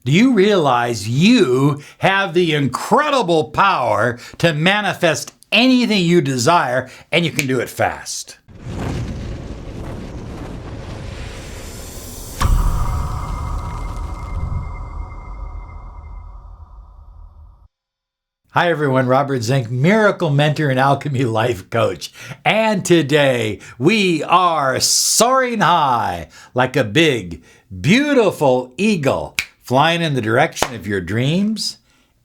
Do you realize you have the incredible power to manifest anything you desire, and you can do it fast? Hi everyone, Robert Zink, Miracle Mentor and Alchemy Life Coach. And today we are soaring high like a big, beautiful eagle, flying in the direction of your dreams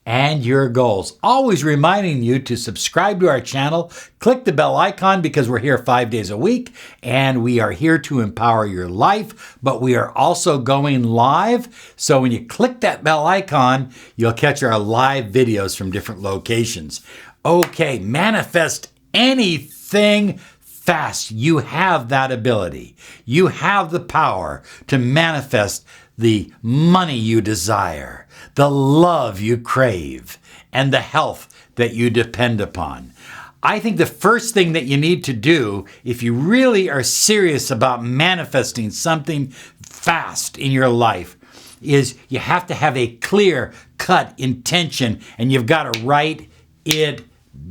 and your goals. Always reminding you to subscribe to our channel, click the bell icon because we're here 5 days a week and we are here to empower your life, but we are also going live. So when you click that bell icon, you'll catch our live videos from different locations. Okay, manifest anything fast. You have that ability. You have the power to manifest the money you desire, the love you crave, and the health that you depend upon. I think the first thing that you need to do, if you really are serious about manifesting something fast in your life, is you have to have a clear-cut intention, and you've got to write it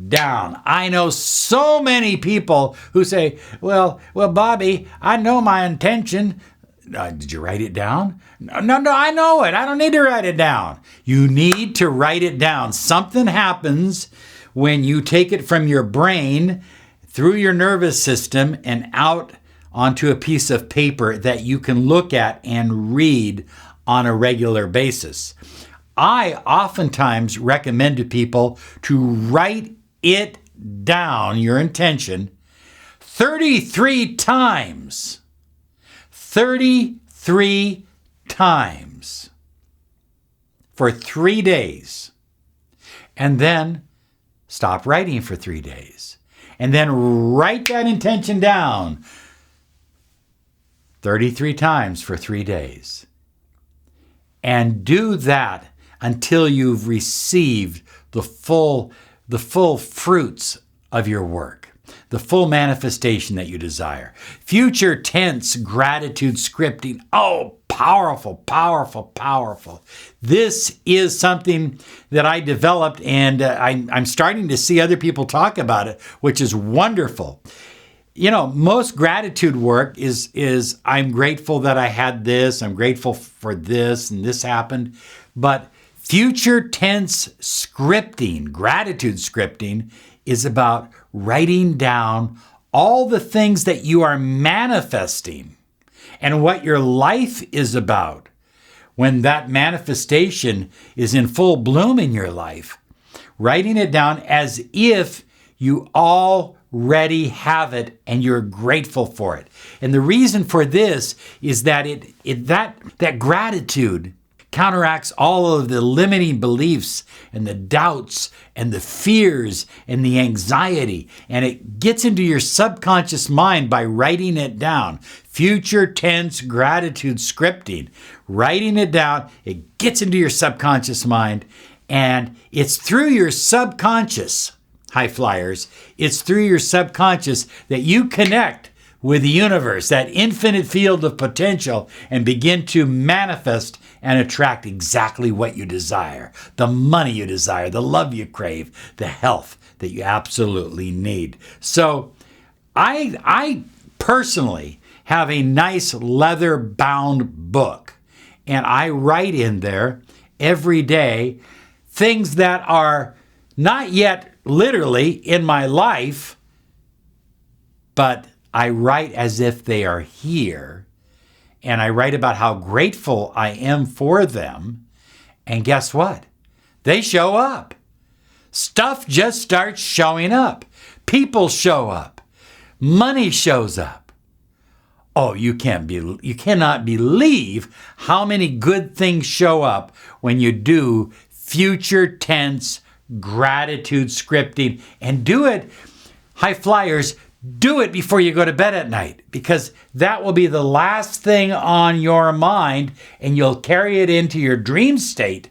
down. I know so many people who say, well, Bobby, I know my intention. Did you write it down? No, I know it. I don't need to write it down. You need to write it down. Something happens when you take it from your brain through your nervous system and out onto a piece of paper that you can look at and read on a regular basis. I oftentimes recommend to people to write it down, your intention, 33 times. 33 times for 3 days. And then stop writing for 3 days. And then write that intention down 33 times for 3 days. And do that until you've received the full fruits of your work. The full manifestation that you desire. Future tense gratitude scripting. Oh, powerful, powerful, powerful. This is something that I developed, and I'm starting to see other people talk about it, which is wonderful. You know, most gratitude work is I'm grateful that I had this, I'm grateful for this, and this happened. But future tense scripting, gratitude scripting, is about writing down all the things that you are manifesting and what your life is about when that manifestation is in full bloom in your life. Writing it down as if you already have it and you're grateful for it. And the reason for this is that that gratitude counteracts all of the limiting beliefs and the doubts and the fears and the anxiety. And it gets into your subconscious mind by writing it down. Future tense gratitude scripting. Writing it down, it gets into your subconscious mind. And it's through your subconscious, high flyers, it's through your subconscious that you connect with the universe, that infinite field of potential, and begin to manifest and attract exactly what you desire. The money you desire, the love you crave, the health that you absolutely need. So I personally have a nice leather-bound book, and I write in there every day things that are not yet literally in my life, but I write as if they are here, and I write about how grateful I am for them, and guess what? They show up. Stuff just starts showing up. People show up. Money shows up. Oh, you cannot believe how many good things show up when you do future tense gratitude scripting, and do it, high flyers, do it before you go to bed at night, because that will be the last thing on your mind and you'll carry it into your dream state.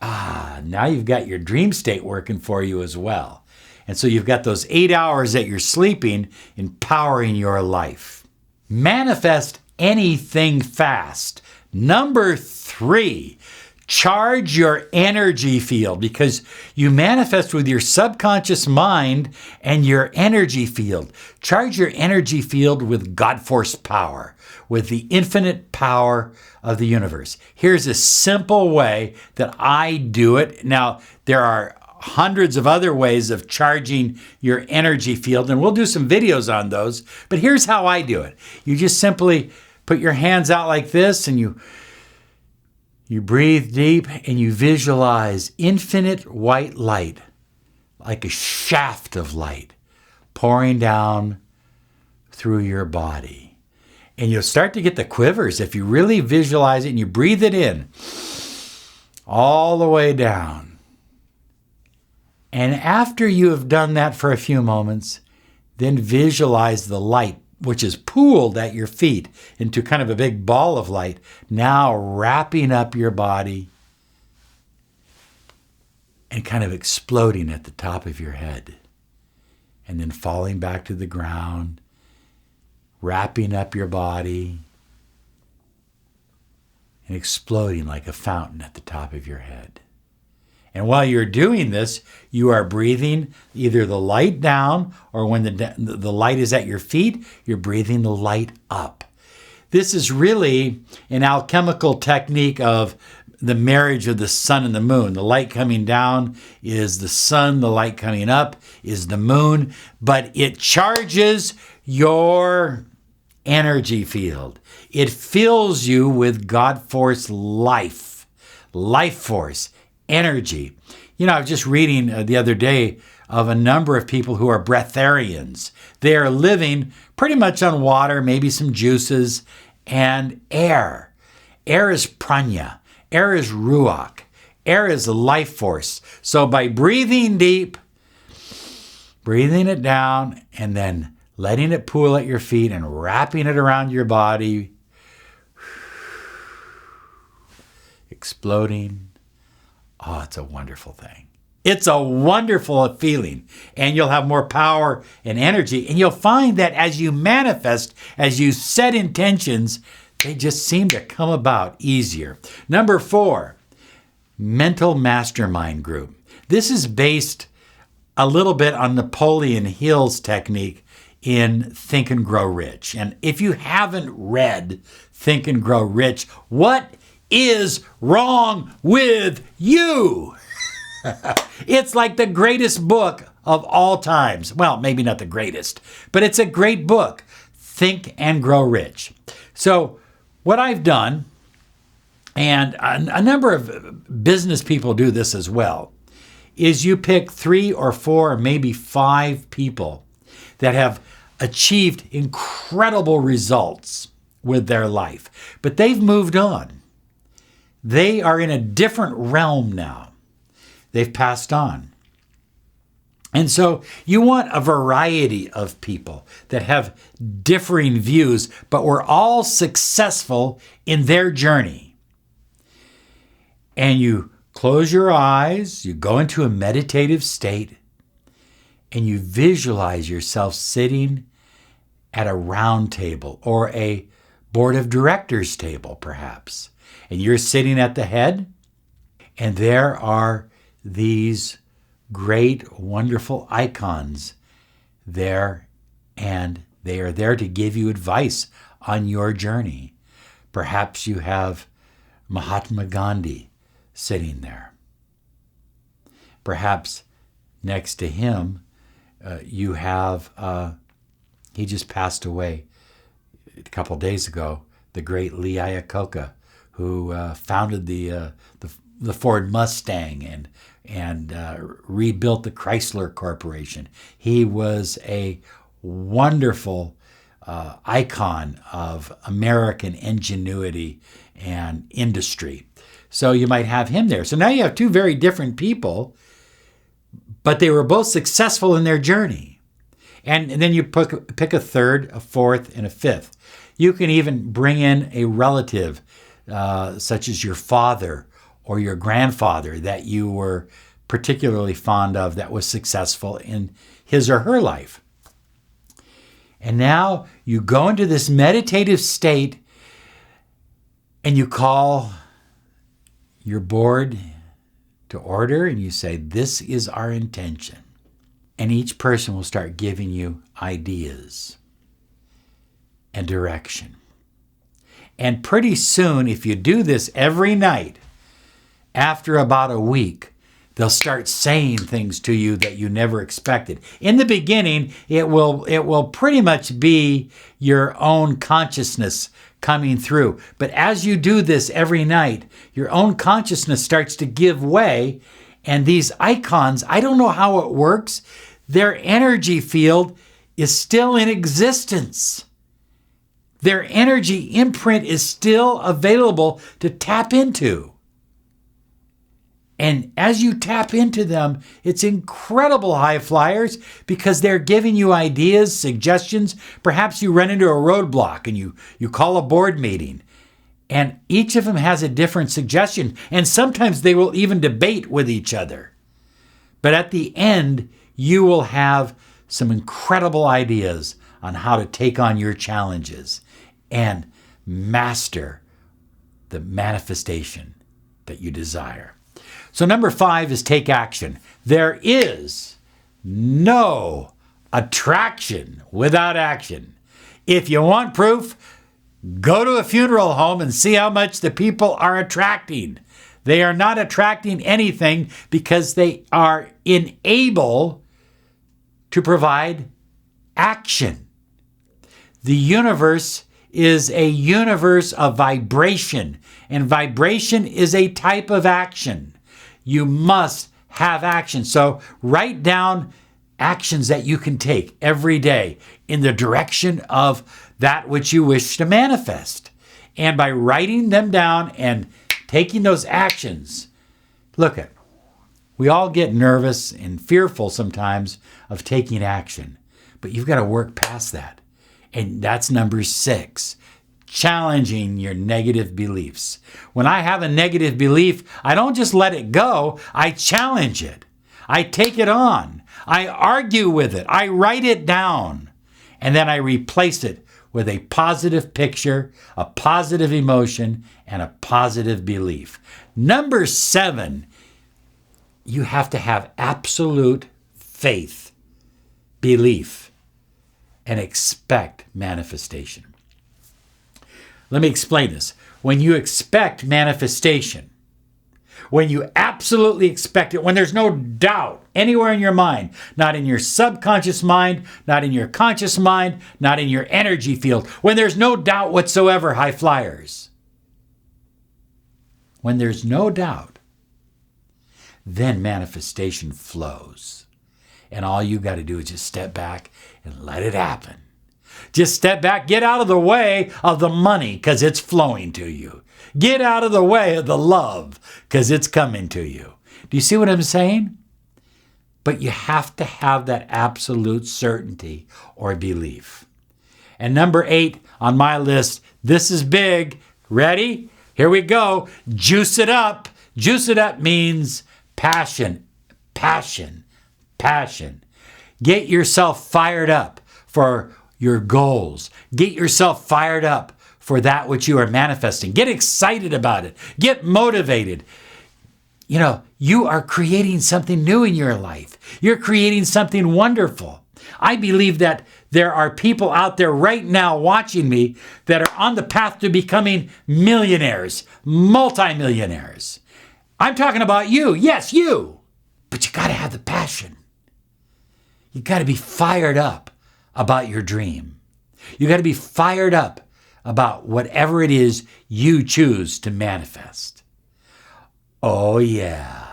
Now you've got your dream state working for you as well. And so you've got those 8 hours that you're sleeping empowering your life. Manifest anything fast. Number 3, Charge your energy field, because you manifest with your subconscious mind and your energy field. Charge your energy field with God force power, with the infinite power of the universe. Here's a simple way that I do it. Now, there are hundreds of other ways of charging your energy field, and we'll do some videos on those. But here's how I do it. You just simply put your hands out like this, and you breathe deep, and you visualize infinite white light, like a shaft of light, pouring down through your body. And you'll start to get the quivers if you really visualize it and you breathe it in all the way down. And after you have done that for a few moments, then visualize the light, which is pooled at your feet into kind of a big ball of light, now wrapping up your body and kind of exploding at the top of your head, and then falling back to the ground, wrapping up your body and exploding like a fountain at the top of your head. And while you're doing this, you are breathing either the light down, or when the light is at your feet, you're breathing the light up. This is really an alchemical technique of the marriage of the sun and the moon. The light coming down is the sun, the light coming up is the moon, but it charges your energy field. It fills you with God force life force. Energy. You know, I was just reading the other day of a number of people who are breatharians. They are living pretty much on water, maybe some juices, and air. Air is prana. Air is ruach. Air is life force. So by breathing deep, breathing it down, and then letting it pool at your feet and wrapping it around your body, exploding. Oh, it's a wonderful thing. It's a wonderful feeling, and you'll have more power and energy, and you'll find that as you manifest, as you set intentions, they just seem to come about easier. Number 4, mental mastermind group. This is based a little bit on Napoleon Hill's technique in Think and Grow Rich. And if you haven't read Think and Grow Rich, what is wrong with you? It's like the greatest book of all times. Well, maybe not the greatest, but it's a great book. Think and Grow Rich. So what I've done, and a number of business people do this as well, is you pick 3 or 4 or maybe 5 people that have achieved incredible results with their life, but they've moved on. They are in a different realm now. They've passed on. And so you want a variety of people that have differing views, but were all successful in their journey. And you close your eyes, you go into a meditative state, and you visualize yourself sitting at a round table or a board of directors table, perhaps. And you're sitting at the head, and there are these great, wonderful icons there, and they are there to give you advice on your journey. Perhaps you have Mahatma Gandhi sitting there. Perhaps next to him, you have, he just passed away a couple days ago, the great Lee Iacocca, who founded the Ford Mustang and rebuilt the Chrysler Corporation. He was a wonderful icon of American ingenuity and industry. So you might have him there. So now you have 2 very different people, but they were both successful in their journey. And then you pick a 3rd, a 4th, and a 5th. You can even bring in a relative, such as your father or your grandfather that you were particularly fond of that was successful in his or her life. And now you go into this meditative state and you call your board to order and you say, this is our intention. And each person will start giving you ideas and direction. And pretty soon, if you do this every night, after about a week, they'll start saying things to you that you never expected. In the beginning, it will pretty much be your own consciousness coming through. But as you do this every night, your own consciousness starts to give way. And these icons, I don't know how it works, their energy field is still in existence. Their energy imprint is still available to tap into. And as you tap into them, it's incredible, high flyers, because they're giving you ideas, suggestions. Perhaps you run into a roadblock and you call a board meeting. And each of them has a different suggestion. And sometimes they will even debate with each other. But at the end, you will have some incredible ideas on how to take on your challenges and master the manifestation that you desire. So number 5 is take action. There is no attraction without action. If you want proof, go to a funeral home and see how much the people are attracting. They are not attracting anything because they are unable to provide action. The universe is a universe of vibration, and vibration is a type of action. You must have action. So write down actions that you can take every day in the direction of that which you wish to manifest. And by writing them down and taking those actions, look at, we all get nervous and fearful sometimes of taking action, but you've got to work past that. And that's number 6. Challenging your negative beliefs. When I have a negative belief, I don't just let it go. I challenge it. I take it on. I argue with it. I write it down. And then I replace it with a positive picture, a positive emotion, and a positive belief. Number 7, you have to have absolute faith, belief, and expect manifestation. Let me explain this. When you expect manifestation, when you absolutely expect it, when there's no doubt anywhere in your mind, not in your subconscious mind, not in your conscious mind, not in your energy field, when there's no doubt whatsoever, high flyers, when there's no doubt, then manifestation flows. And all you got to do is just step back and let it happen. Just step back, get out of the way of the money because it's flowing to you. Get out of the way of the love because it's coming to you. Do you see what I'm saying? But you have to have that absolute certainty or belief. And number 8 on my list, this is big. Ready? Here we go. Juice it up. Juice it up means passion, passion, passion. Get yourself fired up for your goals. Get yourself fired up for that which you are manifesting. Get excited about it. Get motivated. You know, you are creating something new in your life. You're creating something wonderful. I believe that there are people out there right now watching me that are on the path to becoming millionaires, multimillionaires. I'm talking about you. Yes, you. But you got to have the passion. You got to be fired up about your dream. You got to be fired up about whatever it is you choose to manifest. Oh, yeah.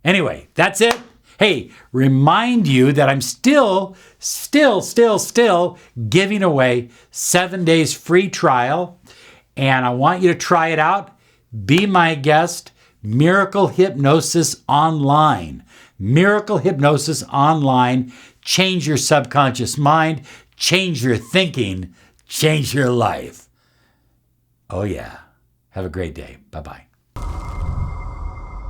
Anyway, that's it. Hey, remind you that I'm still giving away 7 days free trial. And I want you to try it out. Be my guest. Miracle Hypnosis Online. Miracle Hypnosis Online. Change your subconscious mind, change your thinking, change your life. Oh yeah. Have a great day. Bye-bye.